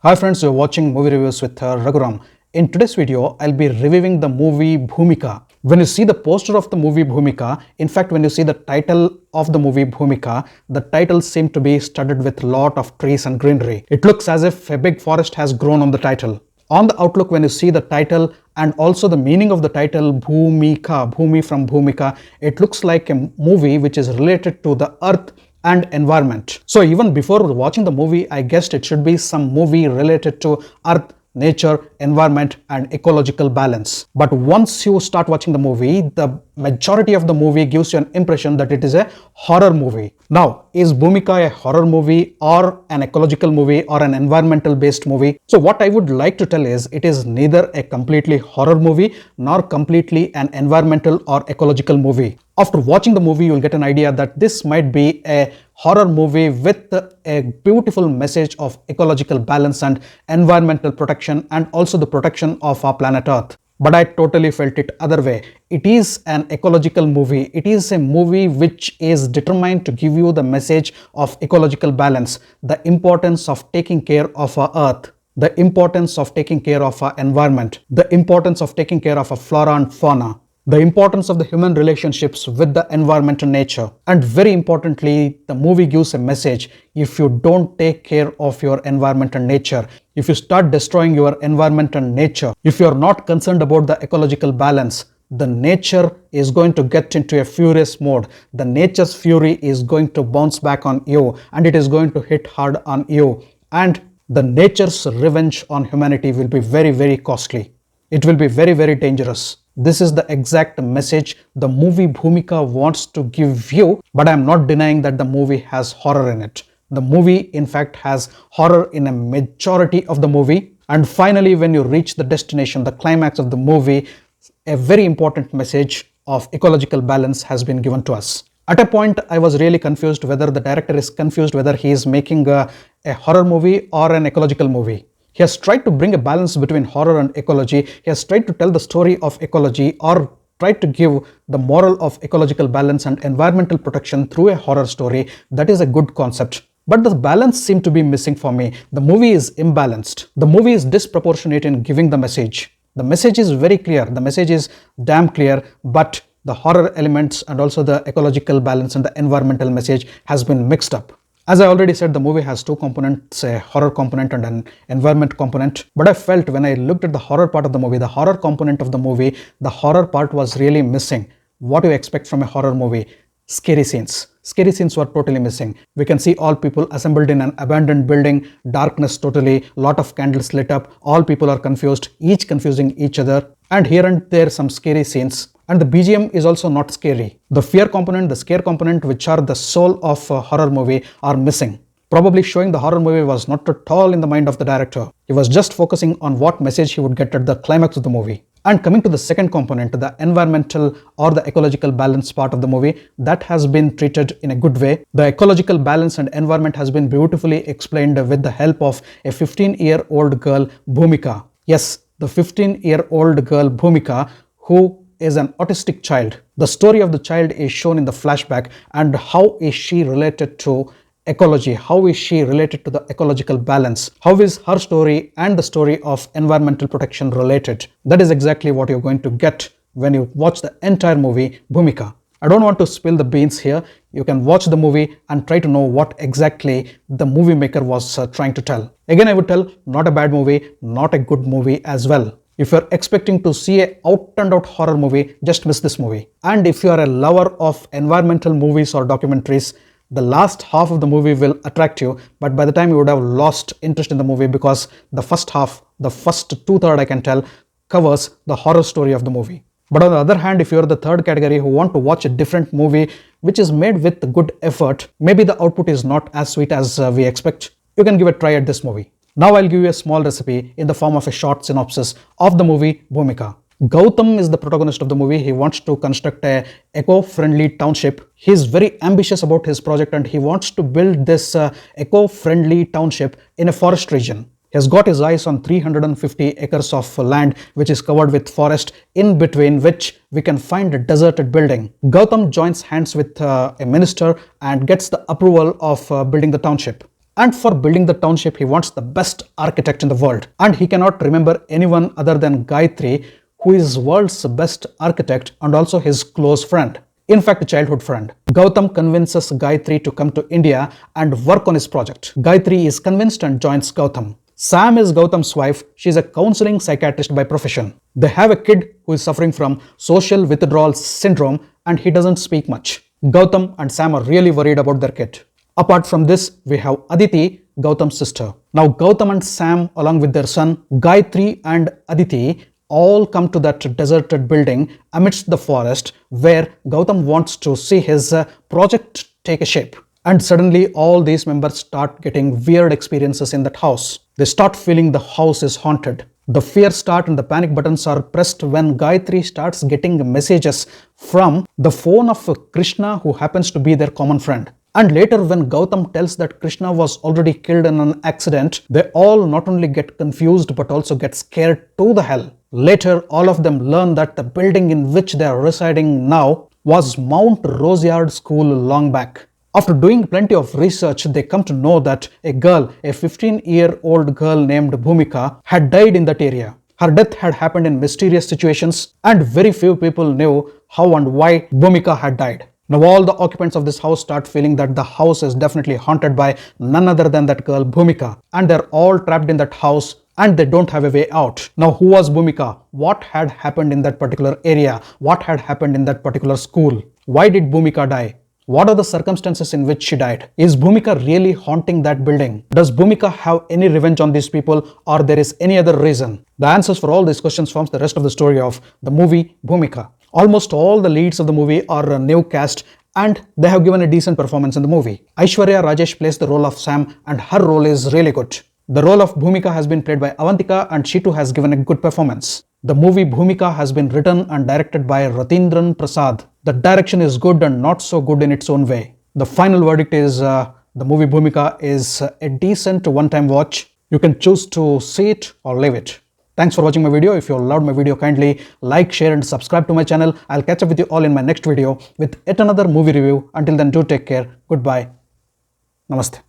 Hi friends, you're watching Movie Reviews with Raghuram. In today's video, I'll be reviewing the movie Bhumika. When you see the poster of the movie Bhumika, in fact when you see the title of the movie Bhumika, the title seems to be studded with a lot of trees and greenery. It looks as if a big forest has grown on the title. On the outlook, when you see the title and also the meaning of the title Bhumika, Bhumi from Bhumika, it looks like a movie which is related to the earth and environment. So even before watching the movie, I guessed it should be some movie related to earth, nature, environment and ecological balance. But once you start watching the movie, the majority of the movie gives you an impression that it is a horror movie. Now, is Bhumika a horror movie or an ecological movie or an environmental based movie? So what I would like to tell is it is neither a completely horror movie nor completely an environmental or ecological movie. After watching the movie, you'll get an idea that this might be a horror movie with a beautiful message of ecological balance and environmental protection and also the protection of our planet Earth. But I totally felt it other way. It is an ecological movie. It is a movie which is determined to give you the message of ecological balance, the importance of taking care of our Earth, the importance of taking care of our environment, the importance of taking care of our flora and fauna, the importance of the human relationships with the environment and nature. And very importantly, the movie gives a message: if you don't take care of your environment and nature, if you start destroying your environment and nature, if you are not concerned about the ecological balance, the nature is going to get into a furious mode. The nature's fury is going to bounce back on you and it is going to hit hard on you. And the nature's revenge on humanity will be very, very costly. It will be very, very dangerous. This is the exact message the movie Bhumika wants to give you, but I am not denying that the movie has horror in it. The movie, in fact, has horror in a majority of the movie. And finally, when you reach the destination, the climax of the movie, a very important message of ecological balance has been given to us. At a point, I was really confused whether the director is confused whether he is making a horror movie or an ecological movie. He has tried to bring a balance between horror and ecology. He has tried to tell the story of ecology or tried to give the moral of ecological balance and environmental protection through a horror story. That is a good concept. But the balance seemed to be missing for me. The movie is imbalanced. The movie is disproportionate in giving the message. The message is very clear. The message is damn clear, but the horror elements and also the ecological balance and the environmental message has been mixed up. As I already said, the movie has two components, a horror component and an environment component. But I felt when I looked at the horror part of the movie, the horror component of the movie, the horror part was really missing. What do you expect from a horror movie? Scary scenes. Scary scenes were totally missing. We can see all people assembled in an abandoned building, darkness totally, lot of candles lit up, all people are confused, each confusing each other, and here and there some scary scenes. And the BGM is also not scary. The fear component, the scare component, which are the soul of a horror movie, are missing. Probably showing the horror movie was not at all in the mind of the director. He was just focusing on what message he would get at the climax of the movie. And coming to the second component, the environmental or the ecological balance part of the movie, that has been treated in a good way. The ecological balance and environment has been beautifully explained with the help of a 15-year-old girl, Bhumika. Yes, the 15-year-old girl, Bhumika, who is an autistic child. The story of the child is shown in the flashback and how is she related to ecology, how is she related to the ecological balance, how is her story and the story of environmental protection related. That is exactly what you're going to get when you watch the entire movie Bhumika. I don't want to spill the beans here. You can watch the movie and try to know what exactly the movie maker was trying to tell. Again, I would tell, not a bad movie, not a good movie as well. If you're expecting to see a out and out horror movie, just miss this movie. And if you are a lover of environmental movies or documentaries, the last half of the movie will attract you, but by the time you would have lost interest in the movie because the first half, the first two-thirds I can tell, covers the horror story of the movie. But on the other hand, if you're the third category who want to watch a different movie which is made with good effort, maybe the output is not as sweet as we expect, you can give a try at this movie. Now I'll give you a small recipe in the form of a short synopsis of the movie Bhumika. Gautam is the protagonist of the movie. He wants to construct a eco-friendly township. He is very ambitious about his project and he wants to build this eco-friendly township in a forest region. He has got his eyes on 350 acres of land which is covered with forest, in between which we can find a deserted building. Gautam joins hands with a minister and gets the approval of building the township. And for building the township, he wants the best architect in the world. And he cannot remember anyone other than Gayatri, who is world's best architect and also his close friend. In fact, a childhood friend. Gautam convinces Gayatri to come to India and work on his project. Gayatri is convinced and joins Gautam. Sam is Gautam's wife. She is a counseling psychiatrist by profession. They have a kid who is suffering from social withdrawal syndrome and he doesn't speak much. Gautam and Sam are really worried about their kid. Apart from this, we have Aditi, Gautam's sister. Now Gautam and Sam, along with their son Gayatri and Aditi, all come to that deserted building amidst the forest where Gautam wants to see his project take a shape. And suddenly all these members start getting weird experiences in that house. They start feeling the house is haunted. The fear starts and the panic buttons are pressed when Gayatri starts getting messages from the phone of Krishna, who happens to be their common friend. And later when Gautam tells that Krishna was already killed in an accident, they all not only get confused but also get scared to the hell. Later, all of them learn that the building in which they are residing now was Mount Roseyard School long back. After doing plenty of research, they come to know that a girl, a 15-year-old girl named Bhumika, had died in that area. Her death had happened in mysterious situations and very few people knew how and why Bhumika had died. Now all the occupants of this house start feeling that the house is definitely haunted by none other than that girl Bhumika, and they're all trapped in that house and they don't have a way out. Now who was Bhumika? What had happened in that particular area? What had happened in that particular school? Why did Bhumika die? What are the circumstances in which she died? Is Bhumika really haunting that building? Does Bhumika have any revenge on these people, or there is any other reason? The answers for all these questions forms the rest of the story of the movie Bhumika. Almost all the leads of the movie are a new cast and they have given a decent performance in the movie. Aishwarya Rajesh plays the role of Sam and her role is really good. The role of Bhumika has been played by Avantika and she too has given a good performance. The movie Bhumika has been written and directed by Ratindran Prasad. The direction is good and not so good in its own way. The final verdict is the movie Bhumika is a decent one-time watch. You can choose to see it or leave it. Thanks for watching my video. If you loved my video, kindly like, share and subscribe to my channel. I'll catch up with you all in my next video with yet another movie review. Until then, do take care. Goodbye. Namaste.